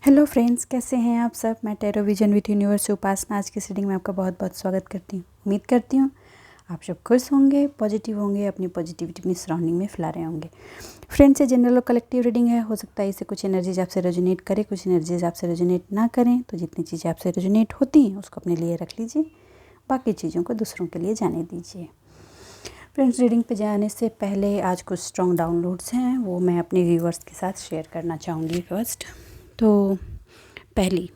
Hello friends, कैसे हैं आप सब। मैं टेरो विजन विथ यूनिवर्स उपासना आज की रीडिंग में आपका बहुत बहुत स्वागत करती हूँ। उम्मीद करती हूँ आप सब खुश होंगे, पॉजिटिव होंगे, अपनी पॉजिटिविटी अपनी सराउंडिंग में फैला रहे होंगे। फ्रेंड्स, ये जनरल और कलेक्टिव रीडिंग है। हो सकता है इससे कुछ एनर्जीज आपसे रेजोनेट करे, कुछ एनर्जीज आपसे रेजोनेट ना करें। तो जितनी चीज़ें आपसे रेजोनेट होती हैं उसको अपने लिए रख लीजिए, बाकी चीज़ों को दूसरों के लिए जाने दीजिए। फ्रेंड्स, रीडिंग पे जाने से पहले आज कुछ स्ट्रॉन्ग डाउनलोड्स हैं, वो मैं अपने व्यूअर्स के साथ शेयर करना चाहूँगी। फर्स्ट तो पहली,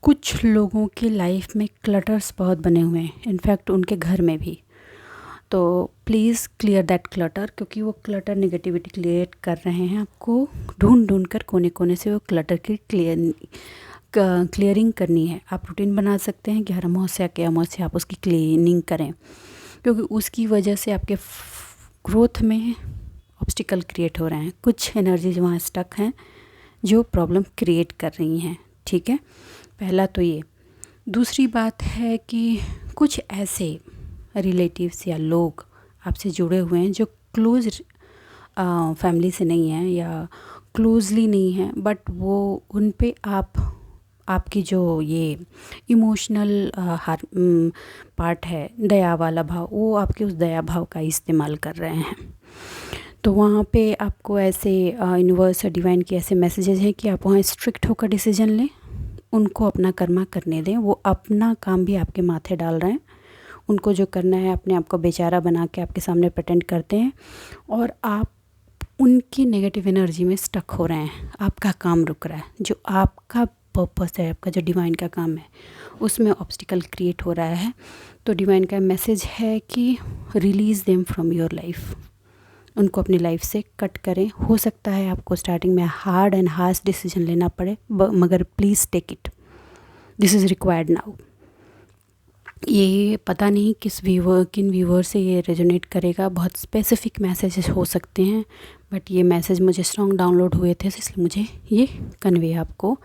कुछ लोगों की लाइफ में क्लटर्स बहुत बने हुए हैं, इनफैक्ट उनके घर में भी। तो प्लीज़ क्लियर दैट क्लटर, क्योंकि वो क्लटर नेगेटिविटी क्रिएट कर रहे हैं। आपको ढूंढ ढूंढ कर कोने कोने से वो क्लटर की क्लियरिंग करनी है। आप रूटीन बना सकते हैं कि हर अमावस्या के अमावस्या आप उसकी क्लीनिंग करें, क्योंकि उसकी वजह से आपके ग्रोथ में ऑब्स्टिकल क्रिएट हो रहे हैं। कुछ एनर्जीज वहाँ स्टक हैं जो प्रॉब्लम क्रिएट कर रही हैं। ठीक है, पहला तो ये। दूसरी बात है कि कुछ ऐसे रिलेटिव्स या लोग आपसे जुड़े हुए हैं जो क्लोज फैमिली से नहीं हैं या क्लोजली नहीं हैं, बट वो उन पे आपकी जो ये इमोशनल पार्ट है, दया वाला भाव, वो आपके उस दया भाव का इस्तेमाल कर रहे हैं। तो वहाँ पे आपको ऐसे यूनिवर्स और डिवाइन के ऐसे मैसेजेस हैं कि आप वहाँ स्ट्रिक्ट होकर डिसीजन लें, उनको अपना कर्मा करने दें। वो अपना काम भी आपके माथे डाल रहे हैं, उनको जो करना है अपने आप को बेचारा बना के आपके सामने प्रेटेंड करते हैं, और आप उनकी नेगेटिव एनर्जी में स्टक हो रहे हैं। आपका काम रुक रहा है, जो आपका पर्पस है, आपका जो डिवाइन का काम है, उसमें ऑब्स्टिकल क्रिएट हो रहा है। तो डिवाइन का मैसेज है कि release them from your life, उनको अपनी लाइफ से कट करें। हो सकता है आपको स्टार्टिंग में हार्ड एंड हार्श डिसीजन लेना पड़े, मगर please take it, this is required now. ये पता नहीं किन व्यूवर से ये रेजोनेट करेगा, बहुत स्पेसिफिक मैसेजेस हो सकते हैं, बट ये मैसेज मुझे स्ट्रॉन्ग डाउनलोड हुए थे, इसलिए मुझे ये कन्वे आपको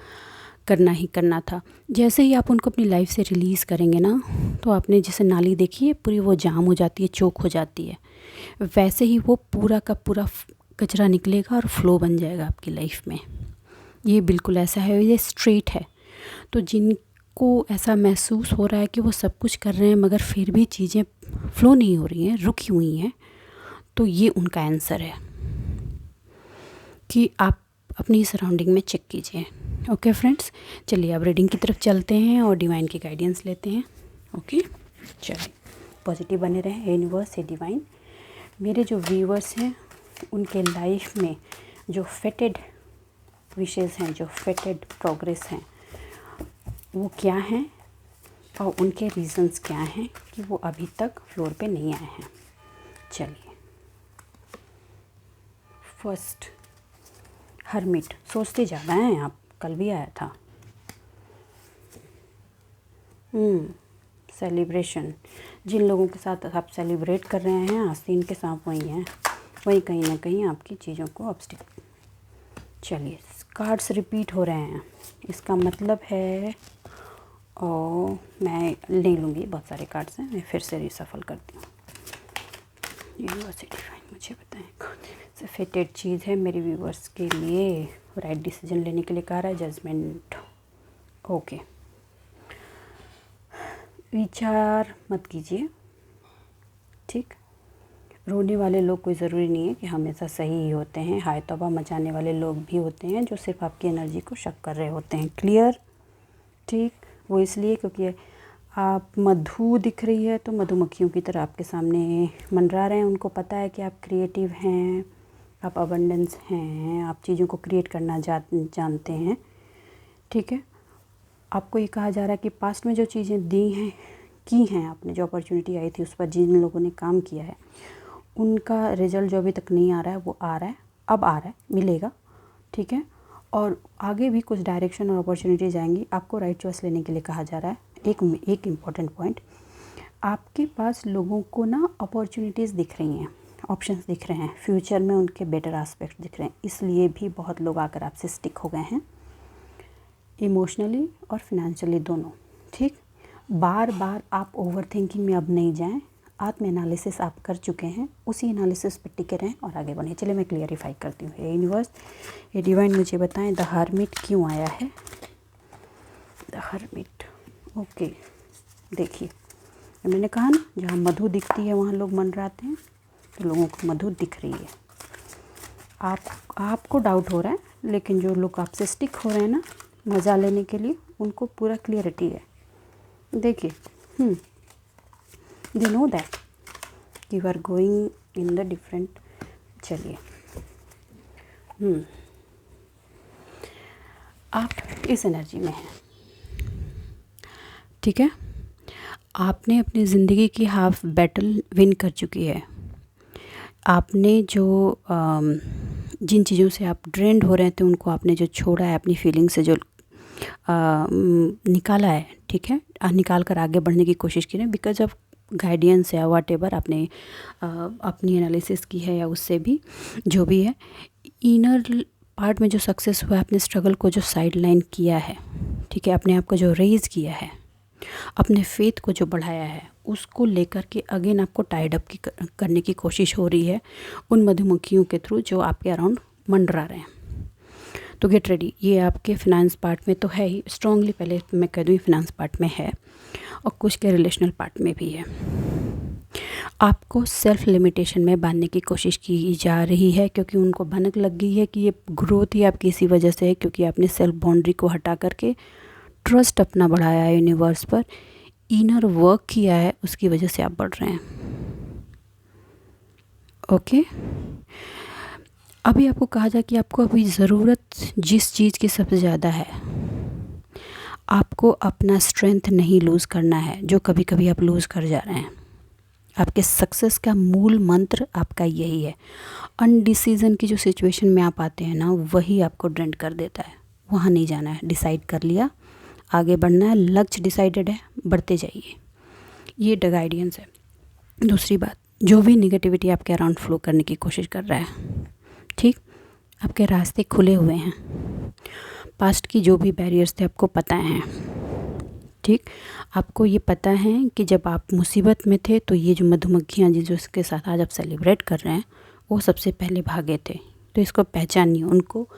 करना ही करना था। जैसे ही आप उनको अपनी लाइफ से रिलीज़ करेंगे ना, तो आपने जैसे नाली देखी है पूरी, वो जाम हो जाती है, चोक हो जाती है, वैसे ही वो पूरा का पूरा कचरा निकलेगा और फ्लो बन जाएगा आपकी लाइफ में। ये बिल्कुल ऐसा है, ये स्ट्रेट है। तो जिनको ऐसा महसूस हो रहा है कि वो सब कुछ कर रहे हैं मगर फिर भी चीज़ें फ्लो नहीं हो रही हैं, रुकी हुई हैं, तो ये उनका आंसर है कि आप अपनी सराउंडिंग में चेक कीजिए। ओके फ्रेंड्स, चलिए अब रीडिंग की तरफ चलते हैं और डिवाइन की गाइडेंस लेते हैं। ओके, चलिए पॉजिटिव बने रहें। यूनिवर्स है डिवाइन, मेरे जो व्यूवर्स हैं उनके लाइफ में जो फेटेड विशेज़ हैं, जो फेटेड प्रोग्रेस हैं, वो क्या हैं और उनके रीजंस क्या हैं कि वो अभी तक फ्लोर पे नहीं आए हैं। चलिए, फर्स्ट हर्मिट, सोचते ज़्यादा हैं आप, कल भी आया था। सेलिब्रेशन, जिन लोगों के साथ आप सेलिब्रेट कर रहे हैं आस्तीन के साथ वही हैं, वही कहीं ना कहीं आपकी चीज़ों को ऑब्स्टिकल। चलिए, कार्ड्स रिपीट हो रहे हैं, इसका मतलब है, और मैं ले लूँगी, बहुत सारे कार्ड्स हैं, मैं फिर से रिसफल करती हूँ। यूनिवर्सिटी फाइन, मुझे बताएं कौन से फेटेड चीज़ है मेरे व्यूवर्स के लिए, राइट डिसीजन लेने के लिए कह रहा है। Judgement, okay. विचार मत कीजिए, ठीक। रोने वाले लोग कोई ज़रूरी नहीं है कि हमेशा सही ही होते हैं, हाय तौबा मचाने वाले लोग भी होते हैं जो सिर्फ आपकी एनर्जी को शक कर रहे होते हैं। क्लियर, ठीक। वो इसलिए क्योंकि आप मधु दिख रही है, तो मधुमक्खियों की तरह आपके सामने मंडरा रहे हैं। उनको पता है कि आप क्रिएटिव हैं, आप अबंडेंस हैं, आप चीज़ों को क्रिएट करना जानते हैं, ठीक है। आपको ये कहा जा रहा है कि पास्ट में जो चीज़ें दी हैं, की हैं आपने, जो अपॉर्चुनिटी आई थी उस पर जिन लोगों ने काम किया है, उनका रिजल्ट जो अभी तक नहीं आ रहा है वो आ रहा है, अब आ रहा है, मिलेगा, ठीक है। और आगे भी कुछ डायरेक्शन और अपॉर्चुनिटीज़ आएंगी, आपको राइट चॉइस लेने के लिए कहा जा रहा है। एक इम्पॉर्टेंट पॉइंट, आपके पास लोगों को ना अपॉर्चुनिटीज़ दिख रही हैं, ऑप्शंस दिख रहे हैं, फ्यूचर में उनके बेटर एस्पेक्ट दिख रहे हैं, इसलिए भी बहुत लोग आकर आपसे स्टिक हो गए हैं, इमोशनली और फिनेंशियली दोनों, ठीक। बार बार आप ओवर थिंकिंग में अब नहीं जाएं, आत्म एनालिसिस आप कर चुके हैं, उसी एनालिसिस पर टिके रहें और आगे बढ़ें। चलिए मैं क्लियरिफाई करती हूँ। यूनिवर्स, ये डिवाइन मुझे बताएं द हर्मिट क्यों आया है द हर्मिट। ओके, देखिए मैंने कहा ना, जहाँ मधु दिखती है वहाँ लोग मंडराते हैं, तो लोगों को मधु दिख रही है। आपको डाउट हो रहा है, लेकिन जो लोग आपसे स्टिक हो रहे हैं ना मज़ा लेने के लिए, उनको पूरा क्लियरिटी है। देखिए they know that you are going in the different. चलिए आप इस एनर्जी में हैं, ठीक है। आपने अपनी ज़िंदगी की हाफ बैटल विन कर चुकी है। आपने जो जिन चीज़ों से आप ड्रेन्ड हो रहे थे उनको आपने जो छोड़ा है, अपनी फीलिंग से जो निकाला है, ठीक है, निकाल कर आगे बढ़ने की कोशिश की है बिकॉज ऑफ गाइडेंस या वाट एवर आपने अपनी एनालिसिस की है, या उससे भी जो भी है इनर पार्ट में जो सक्सेस हुआ है, अपने स्ट्रगल को जो साइड लाइन किया है, ठीक है, अपने आप को जो रेज़ किया है, अपने फेथ को जो बढ़ाया है, उसको लेकर के अगेन आपको टाइड अप करने की कोशिश हो रही है उन मधुमक्खियों के थ्रू जो आपके अराउंड मंडरा रहे हैं। तो गेट रेडी, ये आपके फिनेंस पार्ट में तो है ही स्ट्रांगली, पहले मैं कह दूँ फिनेंस पार्ट में है और कुछ के रिलेशनल पार्ट में भी है। आपको सेल्फ लिमिटेशन में बांधने की कोशिश की जा रही है क्योंकि उनको भनक लग गई है कि ये ग्रोथ ही आपकी इसी वजह से है, क्योंकि आपने सेल्फ बाउंड्री को हटा करके ट्रस्ट अपना बढ़ाया है यूनिवर्स पर, इनर वर्क किया है, उसकी वजह से आप बढ़ रहे हैं। ओके, अभी आपको कहा जाए कि आपको अभी ज़रूरत जिस चीज़ की सबसे ज़्यादा है, आपको अपना स्ट्रेंथ नहीं लूज़ करना है, जो कभी कभी आप लूज़ कर जा रहे हैं। आपके सक्सेस का मूल मंत्र आपका यही है। अनडिसीजन की जो सिचुएशन में आप आते हैं ना, वही आपको ड्रेंड कर देता है। वहाँ नहीं जाना है, डिसाइड कर लिया, आगे बढ़ना है, लक्ष्य डिसाइडेड है, बढ़ते जाइए, ये गाइडेंस है। दूसरी बात, जो भी निगेटिविटी आपके अराउंड फ्लो करने की कोशिश कर रहा है, ठीक, आपके रास्ते खुले हुए हैं। पास्ट की जो भी बैरियर्स थे आपको पता हैं, ठीक, आपको ये पता है कि जब आप मुसीबत में थे तो ये जो मधुमक्खियाँ जिसके साथ आज आप सेलिब्रेट कर रहे हैं वो सबसे पहले भागे थे। तो इसको पहचानिए, उनको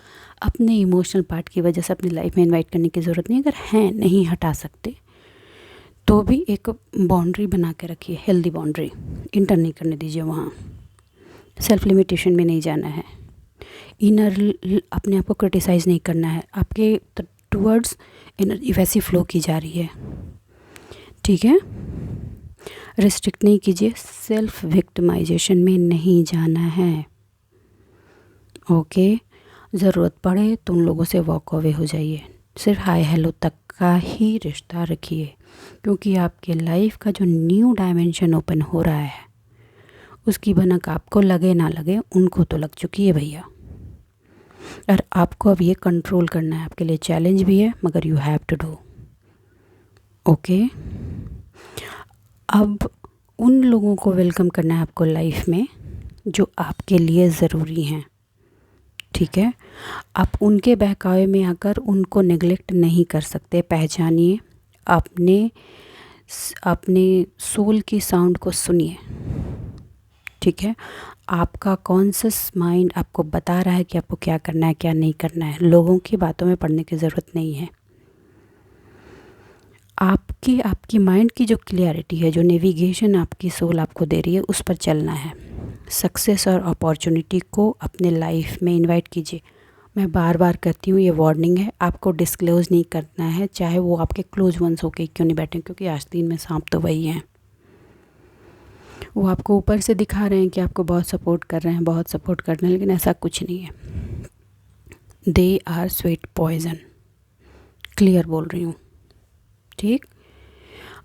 अपने इमोशनल पार्ट की वजह से अपनी लाइफ में इनवाइट करने की ज़रूरत नहीं। अगर हैं नहीं हटा सकते तो भी एक बाउंड्री बना के रखिए, हेल्दी बाउंड्री, इंटर नहीं करने दीजिए वहाँ। सेल्फ लिमिटेशन में नहीं जाना है, इनर अपने आप को क्रिटिसाइज़ नहीं करना है। आपके टूवर्ड्स एनर्जी वैसी फ्लो की जा रही है, ठीक है। रिस्ट्रिक्ट नहीं कीजिए, सेल्फ विक्टिमाइजेशन में नहीं जाना है। ओके, ज़रूरत पड़े तो उन लोगों से वॉक अवे हो जाइए, सिर्फ हाय हेलो तक का ही रिश्ता रखिए, क्योंकि आपके लाइफ का जो न्यू डायमेंशन ओपन हो रहा है उसकी भनक आपको लगे ना लगे, उनको तो लग चुकी है भैया। और आपको अब ये कंट्रोल करना है, आपके लिए चैलेंज भी है मगर you have to do. Okay, अब उन लोगों को वेलकम करना है आपको लाइफ में जो आपके लिए ज़रूरी हैं, ठीक है। आप उनके बहकावे में आकर उनको नेग्लेक्ट नहीं कर सकते। पहचानिए, अपने सोल की साउंड को सुनिए, ठीक है। आपका कॉन्शियस माइंड आपको बता रहा है कि आपको क्या करना है क्या नहीं करना है। लोगों की बातों में पड़ने की ज़रूरत नहीं है। आपकी माइंड की जो क्लियरिटी है, जो नेविगेशन आपकी सोल आपको दे रही है, उस पर चलना है। सक्सेस और अपॉर्चुनिटी को अपने लाइफ में इनवाइट कीजिए। मैं बार बार कहती हूँ, ये वार्निंग है, आपको डिस्क्लोज़ नहीं करना है, चाहे वो आपके क्लोज वंस होके क्यों नहीं बैठे, क्योंकि आस्तीन में सांप तो वही हैं। वो आपको ऊपर से दिखा रहे हैं कि आपको बहुत सपोर्ट कर रहे हैं, बहुत सपोर्ट कर रहे हैं, लेकिन ऐसा कुछ नहीं है। They are sweet poison, clear बोल रही हूँ, ठीक।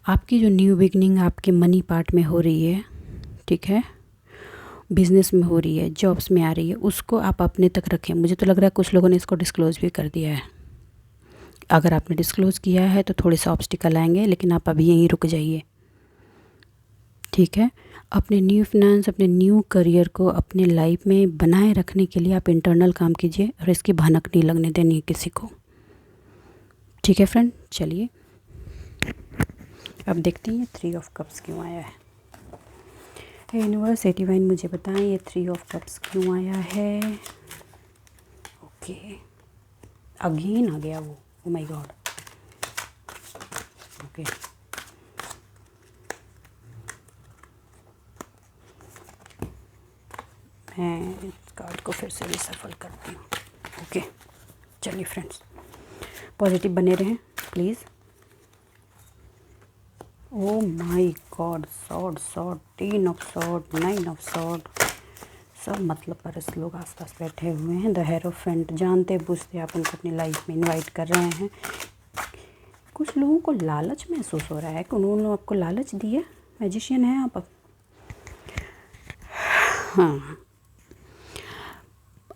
आपकी जो न्यू बिगनिंग आपके मनी पार्ट में हो रही है, ठीक है, बिजनेस में हो रही है, जॉब्स में आ रही है, उसको आप अपने तक रखें। मुझे तो लग रहा है कुछ लोगों ने इसको डिस्क्लोज़ भी कर दिया है। अगर आपने डिस्क्लोज़ किया है तो थोड़े से ऑब्स्टिकल आएंगे, लेकिन आप अभी यहीं रुक जाइए, ठीक है। अपने न्यू फिनेंस, अपने न्यू करियर को अपने लाइफ में बनाए रखने के लिए आप इंटरनल काम कीजिए और इसकी भनक नहीं लगने देनी है किसी को, ठीक है फ्रेंड। चलिए अब देखते हैं 3 ऑफ कप्स क्यों आया है। यूनिवर्स 81 मुझे बताएं ये 3 ऑफ कप्स क्यों आया है। ओके, अगेन आ गया वो, ओ माय गॉड। ओके, मैं इस कार्ड को फिर से भी सफल करती हूँ। ओके, चलिए फ्रेंड्स, पॉजिटिव बने रहें please. Oh my God, sword sword, 3 of sword, 9 of sword, सब मतलब परस लोग आसपास बैठे हुए हैं। द हेरोफेंट, जानते बूझते आप उनको अपनी लाइफ में इनवाइट कर रहे हैं। कुछ लोगों को लालच महसूस हो रहा है कि उन्होंने आपको लालच दी है। मैजिशियन है आप। हाँ,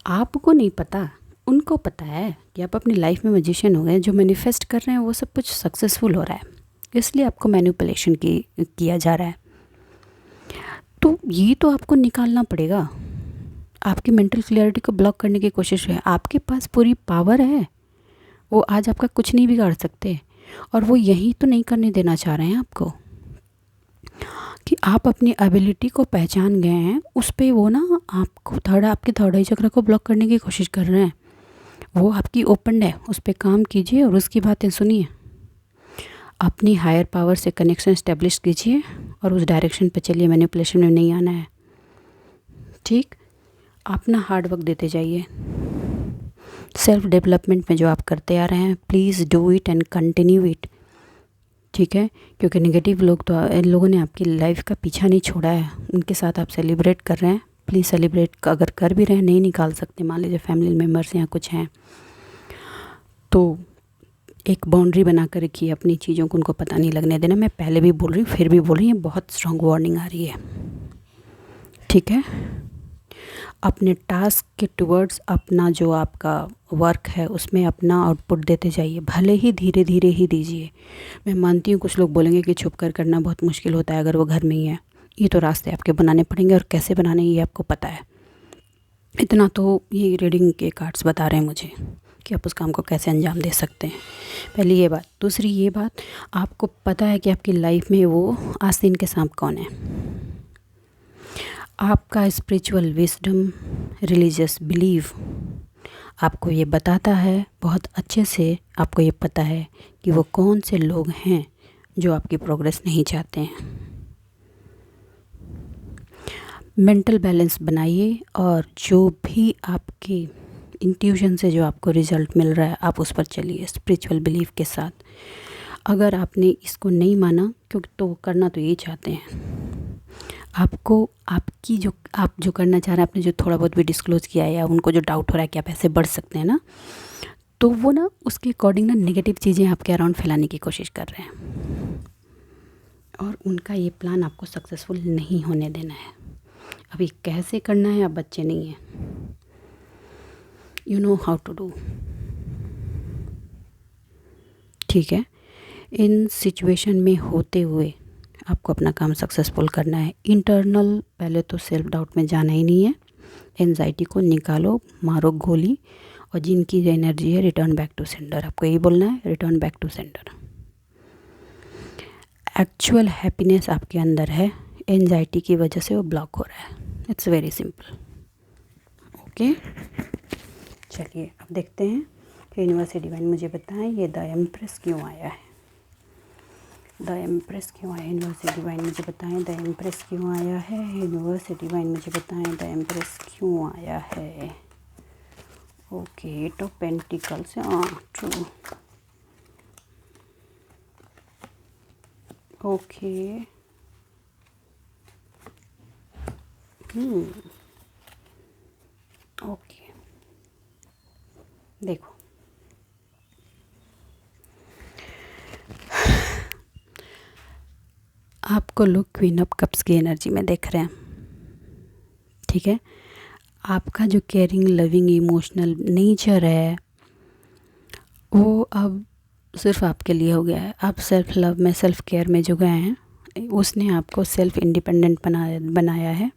आपको नहीं पता, उनको पता है कि आप अपनी लाइफ में मैजिशियन हो गए। जो मैनिफेस्ट कर रहे हैं वो सब कुछ सक्सेसफुल हो रहा है, इसलिए आपको मैनिपुलेशन किया जा रहा है। तो ये तो आपको निकालना पड़ेगा। आपकी मेंटल क्लियरिटी को ब्लॉक करने की कोशिश है। आपके पास पूरी पावर है, वो आज आपका कुछ नहीं बिगाड़ सकते। और वो यही तो नहीं करने देना चाह रहे हैं आपको कि आप अपनी एबिलिटी को पहचान गए हैं, उस पे वो ना आपको आपके थर्ड आई चक्र को ब्लॉक करने की कोशिश कर रहे हैं। वो आपकी ओपन है, उस पर काम कीजिए और उसकी बातें सुनिए। अपनी हायर पावर से कनेक्शन इस्टेब्लिश कीजिए और उस डायरेक्शन पे चलिए। मैनिपुलेशन में नहीं आना है, ठीक। अपना हार्ड वर्क देते जाइए। सेल्फ डेवलपमेंट में जो आप करते आ रहे हैं, please do it and continue it, ठीक है। क्योंकि नेगेटिव लोग तो, इन लोगों ने आपकी लाइफ का पीछा नहीं छोड़ा है, उनके साथ आप सेलिब्रेट कर रहे हैं। प्लीज़ सेलिब्रेट, अगर कर भी रहे हैं, नहीं निकाल सकते, मान लीजिए फैमिली मेम्बर्स या कुछ हैं, तो एक बाउंड्री बना कर रखिए अपनी चीज़ों को, उनको पता नहीं लगने देना। मैं पहले भी बोल रही हूँ, फिर भी बोल रही हूँ, बहुत स्ट्रॉन्ग वार्निंग आ रही है, ठीक है। अपने टास्क के टुवर्ड्स अपना जो आपका वर्क है उसमें अपना आउटपुट देते जाइए, भले ही धीरे धीरे ही दीजिए। मैं मानती हूँ कुछ लोग बोलेंगे कि छुप कर करना बहुत मुश्किल होता है अगर वो घर में ही है। ये तो रास्ते आपके बनाने पड़ेंगे, और कैसे बनाने ये आपको पता है। इतना तो ये रीडिंग के कार्ड्स बता रहे हैं मुझे कि आप उस काम को कैसे अंजाम दे सकते हैं। पहली ये बात। दूसरी ये बात, आपको पता है कि आपकी लाइफ में वो आस्तीन के सांप कौन है। आपका स्पिरिचुअल विजडम, रिलीजियस बिलीव आपको ये बताता है बहुत अच्छे से, आपको ये पता है कि वो कौन से लोग हैं जो आपकी प्रोग्रेस नहीं चाहते हैं। मेंटल बैलेंस बनाइए, और जो भी आपकी इंट्यूशन से जो आपको रिज़ल्ट मिल रहा है आप उस पर चलिए स्पिरिचुअल बिलीफ के साथ। अगर आपने इसको नहीं माना, क्योंकि तो करना तो यही चाहते हैं आपको, आपकी जो आप जो करना चाह रहे हैं, आपने जो थोड़ा बहुत भी डिस्क्लोज़ किया है या उनको जो डाउट हो रहा है कि आप ऐसे बढ़ सकते हैं ना, तो वो ना उसके अकॉर्डिंग ना नेगेटिव चीज़ें आपके अराउंड फैलाने की कोशिश कर रहे हैं, और उनका ये प्लान आपको सक्सेसफुल नहीं होने देना है। अभी कैसे करना है आप बच्चे नहीं हैं, you know how to do, ठीक है। इन सिचुएशन में होते हुए आपको अपना काम सक्सेसफुल करना है। इंटरनल पहले तो सेल्फ डाउट में जाना ही नहीं है। एंजाइटी को निकालो, मारो गोली, और जिनकी एनर्जी है रिटर्न बैक टू सेंटर। आपको यही बोलना है, return back to centre. Actual happiness आपके अंदर है, एंजाइटी की वजह से वो ब्लॉक हो रहा है। It's very simple, okay. चलिए अब देखते हैं यूनिवर्स डिवाइन मुझे बताएं ये द एम्प्रेस क्यों आया है। द एम्प्रेस क्यों आया, यूनिवर्स डिवाइन मुझे बताएं द एम्प्रेस क्यों आया है। यूनिवर्स डिवाइन मुझे बताएं द एम्प्रेस क्यों आया है। Okay, eight of pentacles, true, okay, okay. देखो, आपको लोग क्वीन ऑफ कप्स की एनर्जी में देख रहे हैं, ठीक है। आपका जो केयरिंग, लविंग, इमोशनल नेचर है वो अब सिर्फ आपके लिए हो गया है। आप सेल्फ लव में, सेल्फ केयर में जो गए हैं, उसने आपको सेल्फ इंडिपेंडेंट बनाया है।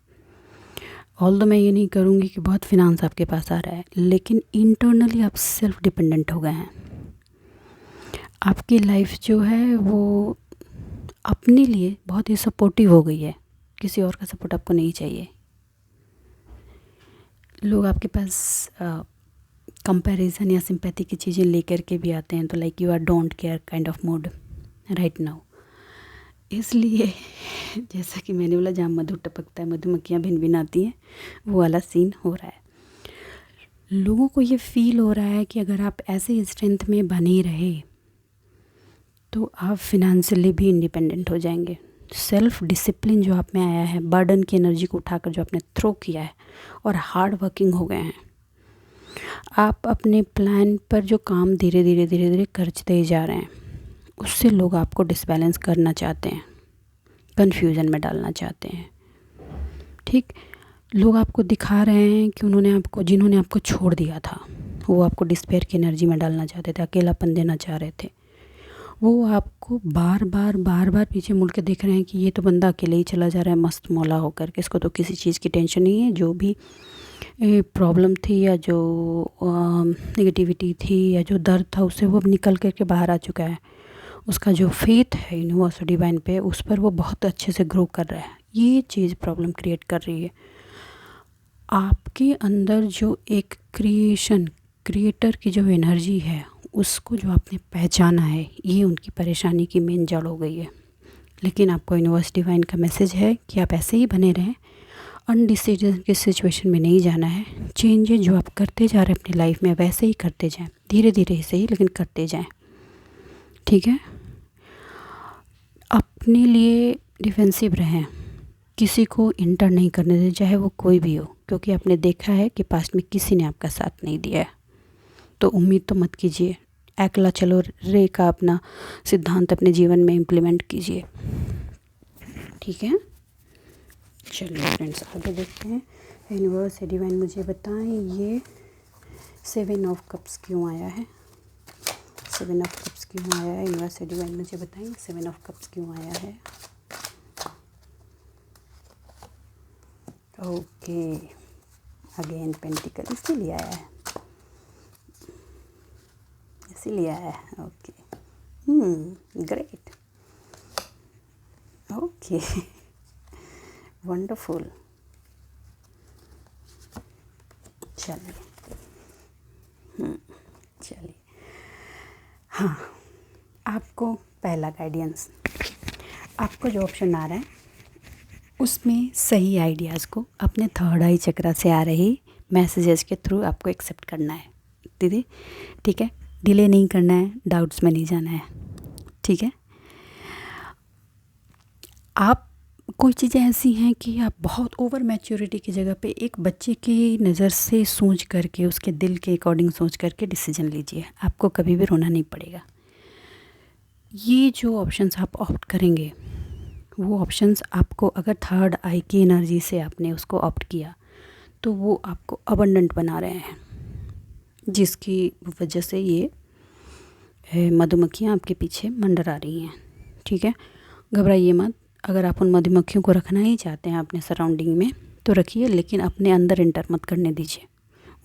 ऑल्दो मैं ये नहीं करूँगी कि बहुत फिनांस आपके पास आ रहा है, लेकिन इंटरनली आप सेल्फ डिपेंडेंट हो गए हैं। आपकी लाइफ जो है वो अपने लिए बहुत ही सपोर्टिव हो गई है, किसी और का सपोर्ट आपको नहीं चाहिए। लोग आपके पास कंपैरिजन या सिंपैथी की चीज़ें लेकर के भी आते हैं, तो like you are don't care kind of mood right now. इसलिए जैसा कि मैंने बोला, जहाँ मधु टपकता है मधुमक्खियाँ भिन भिन आती हैं, वो वाला सीन हो रहा है। लोगों को ये फील हो रहा है कि अगर आप ऐसे स्ट्रेंथ में बने रहे तो आप फिनेंशियली भी इंडिपेंडेंट हो जाएंगे। सेल्फ डिसिप्लिन जो आप में आया है, बर्डन की एनर्जी को उठाकर जो आपने थ्रो किया है और हार्ड वर्किंग हो गए हैं, आप अपने प्लान पर जो काम धीरे धीरे करते जा रहे हैं, उससे लोग आपको डिसबैलेंस करना चाहते हैं, कन्फ्यूज़न में डालना चाहते हैं। ठीक, लोग आपको दिखा रहे हैं कि जिन्होंने आपको छोड़ दिया था, वो आपको डिस्पेयर की एनर्जी में डालना चाहते थे, अकेलापन देना चाह रहे थे। वो आपको बार बार पीछे मुड़ के देख रहे हैं कि ये तो बंदा अकेले ही चला जा रहा है मस्त मौला होकर के, इसको तो किसी चीज़ की टेंशन नहीं है। जो भी प्रॉब्लम थी या जो नेगेटिविटी थी या जो दर्द था, उससे वो अब निकल करके बाहर आ चुका है। उसका जो फेथ है यूनिवर्स डिवाइन पे, उस पर वो बहुत अच्छे से ग्रो कर रहा है। ये चीज़ प्रॉब्लम क्रिएट कर रही है। आपके अंदर जो एक क्रिएटर की जो एनर्जी है, उसको जो आपने पहचाना है, ये उनकी परेशानी की मेन जड़ हो गई है। लेकिन आपको यूनिवर्स डिवाइन का मैसेज है कि आप ऐसे ही बने रहें, अनडिसीजन की सिचुएशन में नहीं जाना है। चेंजेस जो आप करते जा रहे हैं अपनी लाइफ में, वैसे ही करते जाएं, धीरे धीरे ही सही, लेकिन करते जाएं। ठीक है, अपने लिए डिफेंसिव रहें, किसी को इंटर नहीं करने दें, चाहे वो कोई भी हो, क्योंकि आपने देखा है कि पास्ट में किसी ने आपका साथ नहीं दिया है। तो उम्मीद तो मत कीजिए। अकेला चलो रे का अपना सिद्धांत अपने जीवन में इम्प्लीमेंट कीजिए। ठीक है, चलिए फ्रेंड्स, आगे देखते हैं। यूनिवर्स डिवाइन मुझे बताएं, ये 7 ऑफ कप्स क्यों आया है? 7 ऑफ कप्स क्यों आया है? यूनिवर्स डिवाइन मुझे बताएं, 7 ऑफ कप्स क्यों आया है? ओके, अगेन पेंटिकल इसीलिए आया है, इसीलिए आया है। Okay, great, okay, wonderful. चलिए, चलिए, हाँ, आपको पहला गाइडेंस, आपको जो ऑप्शन आ रहा है उसमें सही आइडियाज़ को अपने थर्ड आई चक्रा से आ रही मैसेजेस के थ्रू आपको एक्सेप्ट करना है दीदी। ठीक है, डिले नहीं करना है, डाउट्स में नहीं जाना है। ठीक है, आप कोई चीज़ें ऐसी हैं कि आप बहुत ओवर मैच्योरिटी की जगह पे एक बच्चे की नज़र से सोच करके, उसके दिल के अकॉर्डिंग सोच करके डिसीजन लीजिए, आपको कभी भी रोना नहीं पड़ेगा। ये जो ऑप्शंस आप ऑप्ट करेंगे, वो ऑप्शंस आपको, अगर थर्ड आई की एनर्जी से आपने उसको ऑप्ट किया, तो वो आपको अबंडेंट बना रहे हैं, जिसकी वजह से ये मधुमक्खियाँ आपके पीछे मंडरा रही हैं। ठीक है, घबराइए मत। अगर आप उन मधुमक्खियों को रखना ही चाहते हैं अपने सराउंडिंग में तो रखिए, लेकिन अपने अंदर इंटर मत करने दीजिए,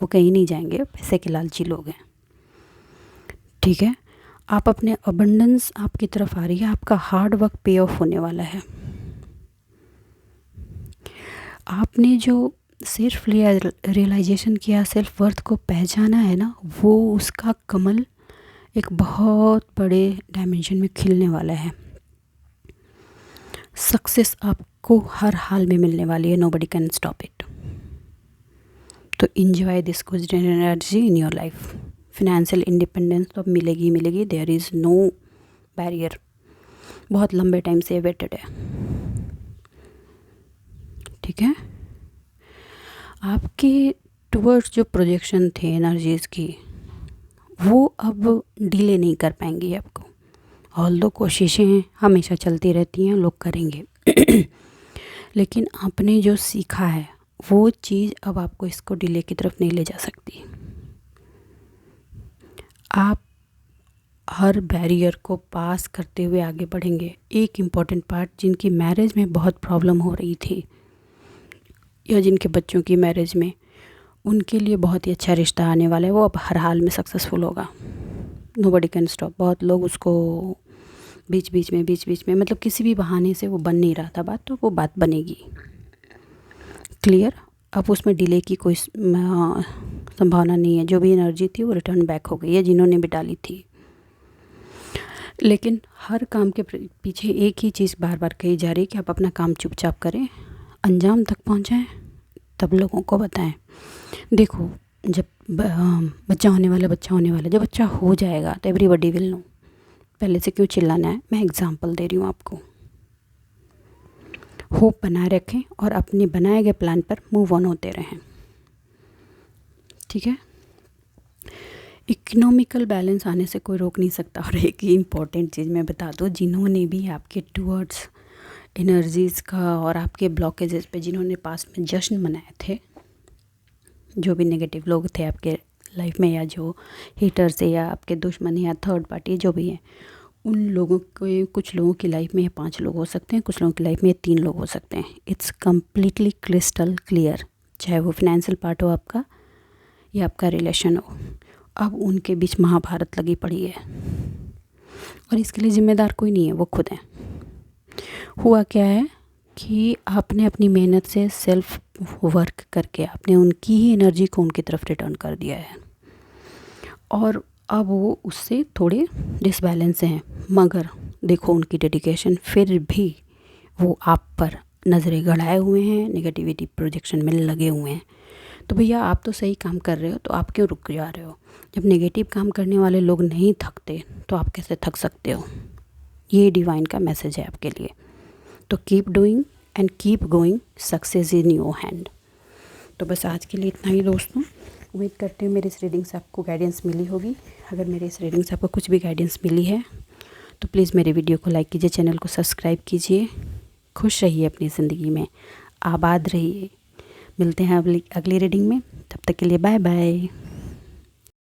वो कहीं नहीं जाएंगे, पैसे के लालची लोग हैं। ठीक है, आप अपने अबंडेंस आपकी तरफ आ रही है, आपका हार्ड वर्क पे ऑफ होने वाला है। आपने जो सेल्फ रियलाइजेशन किया, सेल्फ वर्थ को पहचाना है ना, वो उसका कमल एक बहुत बड़े डायमेंशन में खिलने वाला है। सक्सेस आपको हर हाल में मिलने वाली है, नोबडी कैन स्टॉप इट। तो enjoy this good energy in your life. Financial independence तो अब मिलेगी ही मिलेगी, देयर इज़ नो बैरियर, बहुत लंबे टाइम से वेटेड है। ठीक है, आपके टुवर्ड्स जो प्रोजेक्शन थे एनर्जीज़ की, वो अब डिले नहीं कर पाएंगी आपको। ऑल्दो कोशिशें हमेशा चलती रहती हैं, लोग करेंगे लेकिन आपने जो सीखा है वो चीज़ अब आपको इसको डिले की तरफ नहीं ले जा सकती। आप हर बैरियर को पास करते हुए आगे बढ़ेंगे। एक इम्पॉर्टेंट पार्ट, जिनकी मैरिज में बहुत प्रॉब्लम हो रही थी या जिनके बच्चों की मैरिज में, उनके लिए बहुत ही अच्छा रिश्ता आने वाला है, वो अब हर हाल में सक्सेसफुल होगा। Nobody can stop. बहुत लोग उसको बीच बीच में मतलब किसी भी बहाने से वो बन नहीं रहा था बात, तो वो बात बनेगी। क्लियर, अब उसमें डिले की कोई संभावना नहीं है। जो भी एनर्जी थी वो रिटर्न बैक हो गई है, जिन्होंने भी डाली थी। लेकिन हर काम के पीछे एक ही चीज़ बार बार कही जा रही है कि आप अपना काम चुपचाप करें, अंजाम तक पहुंचाएं, तब लोगों को बताएं। देखो, जब बच्चा होने वाला, जब बच्चा हो जाएगा तो एवरीबॉडी विल नो। पहले से क्यों चिल्लाना है? मैं एग्जांपल दे रही हूँ आपको। होप बनाए रखें और अपने बनाए गए प्लान पर मूव ऑन होते रहें, ठीक है। इकोनॉमिकल बैलेंस आने से कोई रोक नहीं सकता। और एक ही इम्पॉर्टेंट चीज़ मैं बता दूँ, जिन्होंने भी आपके टूवर्ड्स एनर्जीज़ का और आपके ब्लॉकेजेस पे जिन्होंने पास्ट में जश्न मनाए थे, जो भी नेगेटिव लोग थे आपके लाइफ में, या जो हेटर्स है या आपके दुश्मन या थर्ड पार्टी जो भी है, उन लोगों के, कुछ लोगों की लाइफ में 5 लोग हो सकते हैं, कुछ लोगों की लाइफ में 3 लोग हो सकते हैं। इट्स कम्प्लीटली क्रिस्टल क्लियर, चाहे वो फाइनेंशियल पार्ट हो आपका या आपका रिलेशन हो। अब उनके बीच महाभारत लगी पड़ी है और इसके लिए ज़िम्मेदार कोई नहीं है, वो खुद हैं। हुआ क्या है कि आपने अपनी मेहनत से सेल्फ वर्क करके आपने उनकी ही एनर्जी को उनकी तरफ रिटर्न कर दिया है और अब वो उससे थोड़े डिसबैलेंस हैं। मगर देखो, उनकी डेडिकेशन, फिर भी वो आप पर नज़रें गड़ाए हुए हैं, नेगेटिविटी प्रोजेक्शन में लगे हुए हैं। तो भैया, आप तो सही काम कर रहे हो, तो आप क्यों रुक जा रहे हो? जब नेगेटिव काम करने वाले लोग नहीं थकते तो आप कैसे थक सकते हो? ये डिवाइन का मैसेज है आपके लिए। तो keep doing and keep going, success in your hand. तो बस आज के लिए इतना ही दोस्तों। उम्मीद करती हूँ मेरी इस रीडिंग से आपको गाइडेंस मिली होगी। अगर मेरी इस रीडिंग से आपको कुछ भी गाइडेंस मिली है तो प्लीज़ मेरे वीडियो को लाइक कीजिए, चैनल को सब्सक्राइब कीजिए। खुश रहिए अपनी ज़िंदगी में, आबाद रहिए। मिलते हैं अगली रीडिंग में, तब तक के लिए बाय बाय।